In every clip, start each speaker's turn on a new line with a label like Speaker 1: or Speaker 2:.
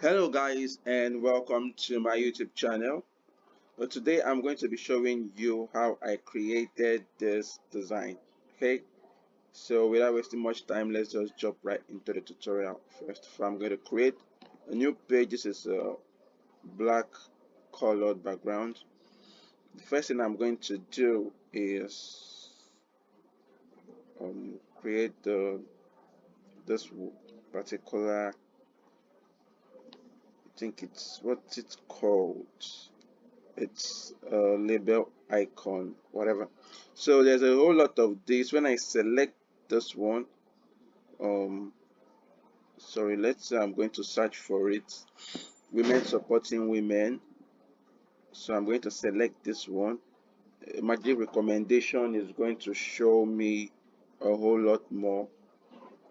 Speaker 1: Hello guys and welcome to my YouTube channel. Today I'm going to be showing you how I created this design. Okay, so without wasting much time, let's just jump right into the tutorial. First, I'm going to create a new page. This is a black colored background. The first thing I'm going to do is create this particular, I think it's what it's called. It's a label icon, whatever. So there's a whole lot of this. When I select this one, um sorry, let's say I'm going to search for it, women supporting women. So I'm going to select this one. Magic recommendation is going to show me a whole lot more.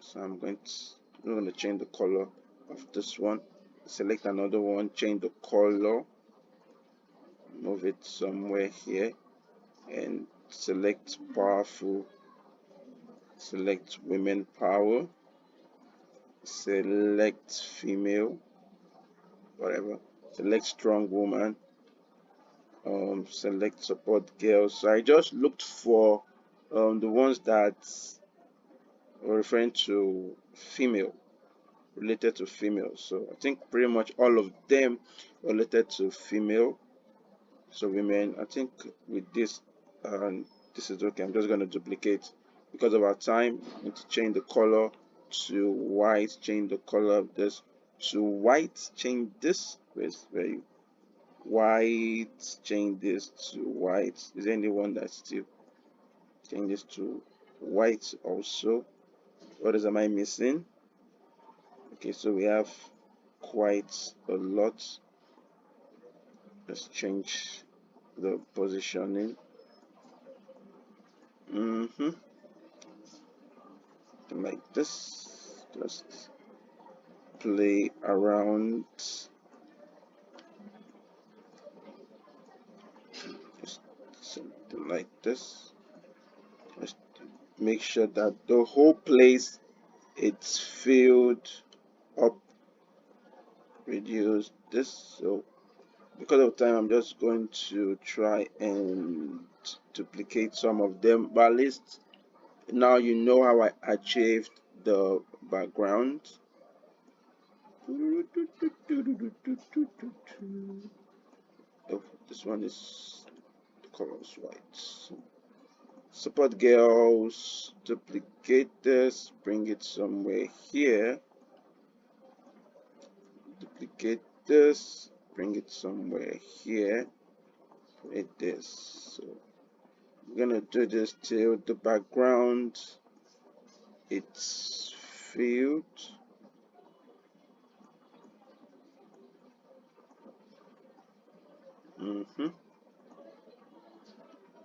Speaker 1: So I'm going to change the color of this one, select another one, change the color, move it somewhere here, and select powerful, select women power, select female, whatever, select strong woman, select support girls. So I just looked for the ones that were referring to female, related to female. So I think pretty much all of them related to female. So women, I think with this, this is okay. I'm just going to duplicate because of our time. I need to change the color to white, change the color of this to white, change this with very white, change this to white. Is there anyone that still change this to white also? What else am I missing? Okay, so we have quite a lot. Let's change the positioning. Mm-hmm. Like this, just play around, just something like this. Just make sure that the whole place it's filled up. Reduce this. So because of time, I'm just going to try and duplicate some of them, but at least now you know how I achieved the background. Oh, this one is, the color is white. Support girls, duplicate this, bring it somewhere here, duplicate this, bring it somewhere here, create this. So we're gonna do this till the background it's filled. Mm-hmm.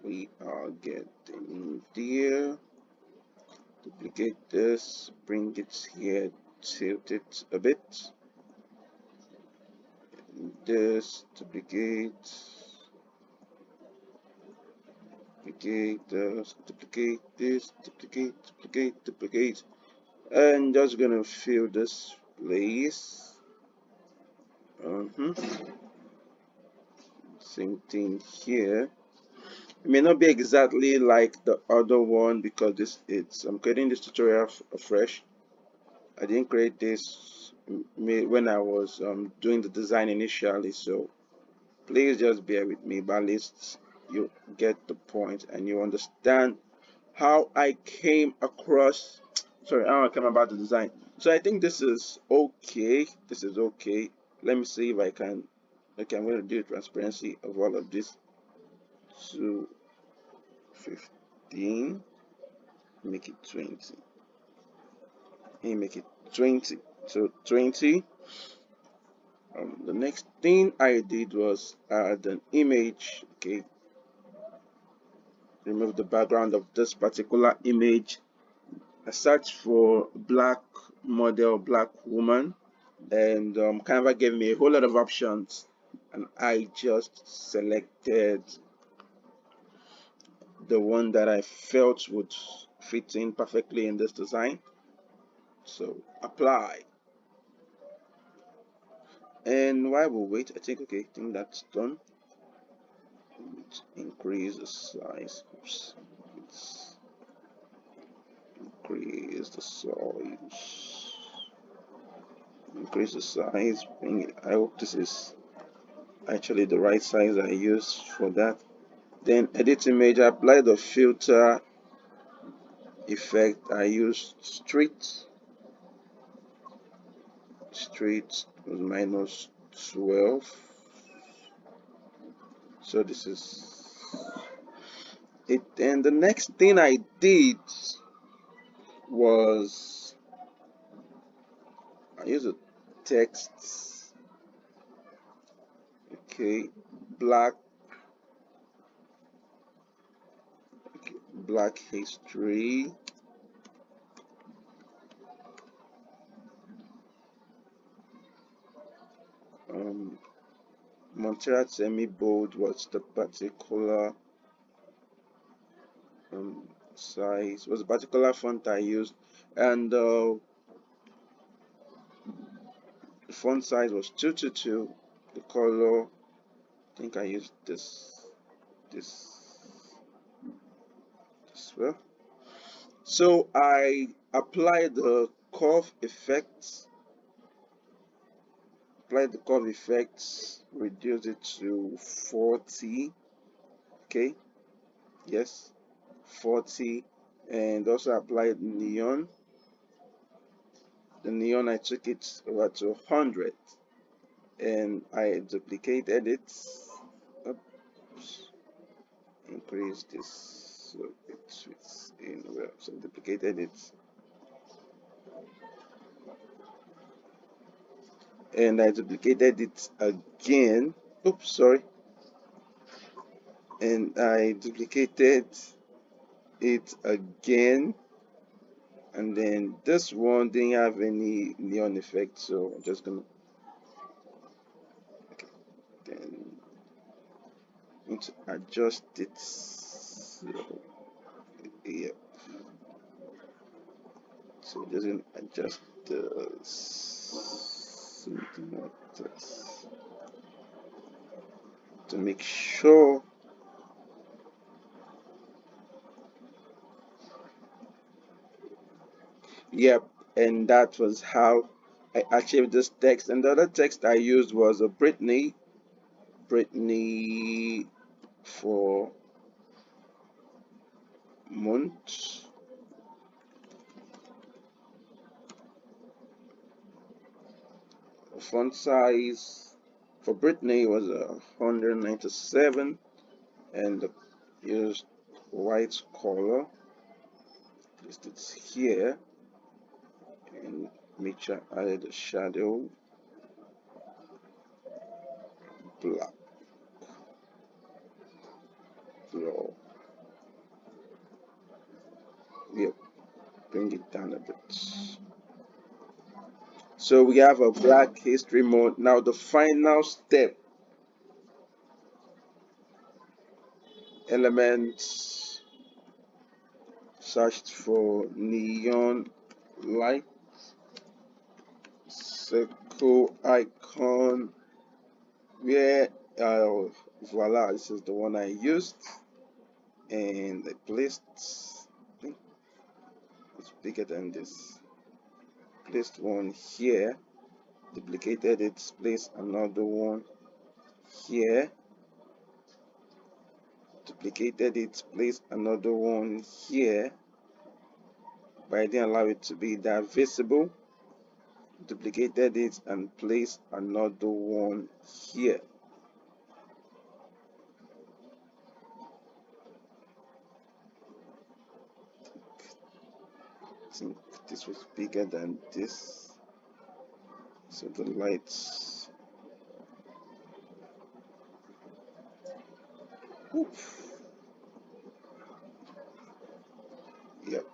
Speaker 1: We are getting there. Duplicate this, bring it here, tilt it a bit. This, duplicate this, duplicate, and just gonna fill this place. Same thing here. It may not be exactly like the other one because I'm creating this tutorial afresh. I didn't create this when I was doing the design initially, so please just bear with me, but at least you get the point and you understand how I came across, sorry, how I came about the design. So I think this is okay. This is okay. Let me see if I can. Okay, I'm going to do transparency of all of this to 15. Make it 20. And make it 20. So 20. The next thing I did was add an image. Okay, remove the background of this particular image. I searched for black model, black woman, and Canva gave me a whole lot of options, and I just selected the one that I felt would fit in perfectly in this design. So apply. And while we wait, I think that's done. Let's increase the size. Oops. Let's increase the size. Increase the size. Bring it. I hope this is actually the right size I use for that. Then edit image, apply the filter effect. I use street was minus 12. So this is it. And the next thing I did was I use a text. Okay, black black history. Um, Montserrat semi bold was the particular size, was the particular font I used, and the font size was 222. The color, I think I used this as well. So I applied the curve effects, reduce it to 40. Okay, yes, 40, and also applied neon. The neon I took it over to 100, and I duplicated it. Oops, increase this so it fits in well. So duplicated it, and I duplicated it again. Oops, sorry. And I duplicated it again, and then this one didn't have any neon effect, so I'm just gonna then need to adjust it. So yeah, so just gonna adjust something like this to make sure. Yep, and that was how I achieved this text. And the other text I used was a Brittany for month. Font size for Brittany was 197, and used white color. Just it's here, and make sure I added a shadow black floor. Yep, bring it down a bit. So we have a black history mode. Now the final step, elements, searched for neon light, circle icon, where voila, this is the one I used, and I placed, I think it's bigger than this, placed one here, duplicated it, placed another one here, duplicated it, placed another one here, but I didn't allow it to be that visible, duplicated it and placed another one here. I think this was bigger than this, so the lights, oof, yep,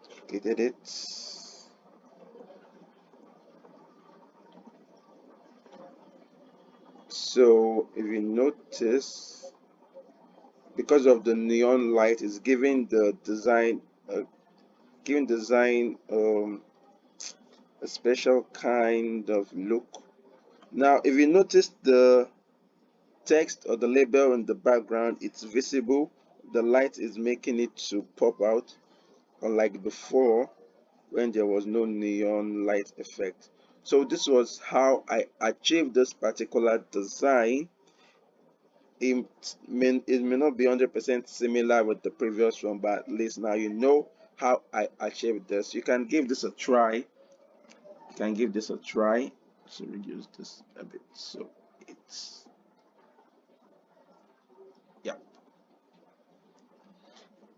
Speaker 1: duplicated it. So if you notice, because of the neon light, is giving the design, a special kind of look. Now, if you notice the text or the label in the background, it's visible. The light is making it to pop out, unlike before when there was no neon light effect. So this was how I achieved this particular design. It may not be 100% similar with the previous one, but at least now you know how I achieved this. You can give this a try. You can give this a try. So reduce this a bit. So it's, yeah,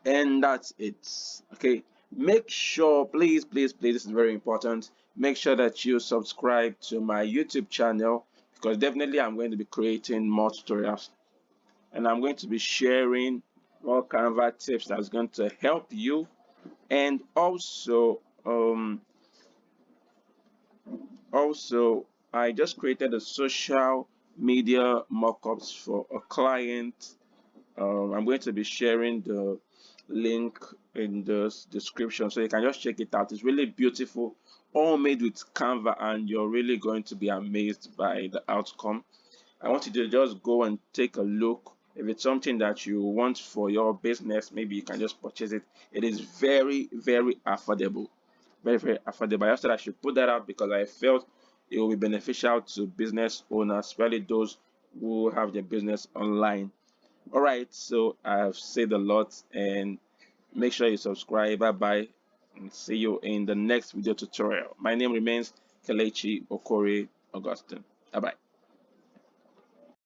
Speaker 1: and that's it. Okay, make sure, please, this is very important. Make sure that you subscribe to my YouTube channel, because definitely I'm going to be creating more tutorials, and I'm going to be sharing more Canva tips that's going to help you. And also I just created a social media mockups for a client. I'm going to be sharing the link in the description, so you can just check it out. It's really beautiful, all made with Canva, and you're really going to be amazed by the outcome. I want you to just go and take a look. If it's something that you want for your business, maybe you can just purchase it. It is very, very affordable. Very, very affordable. I just thought I should put that out because I felt it will be beneficial to business owners, especially those who have their business online. All right, so I've said a lot, and make sure you subscribe. Bye bye, and see you in the next video tutorial. My name remains Kelechi Okori Augustine. Bye bye.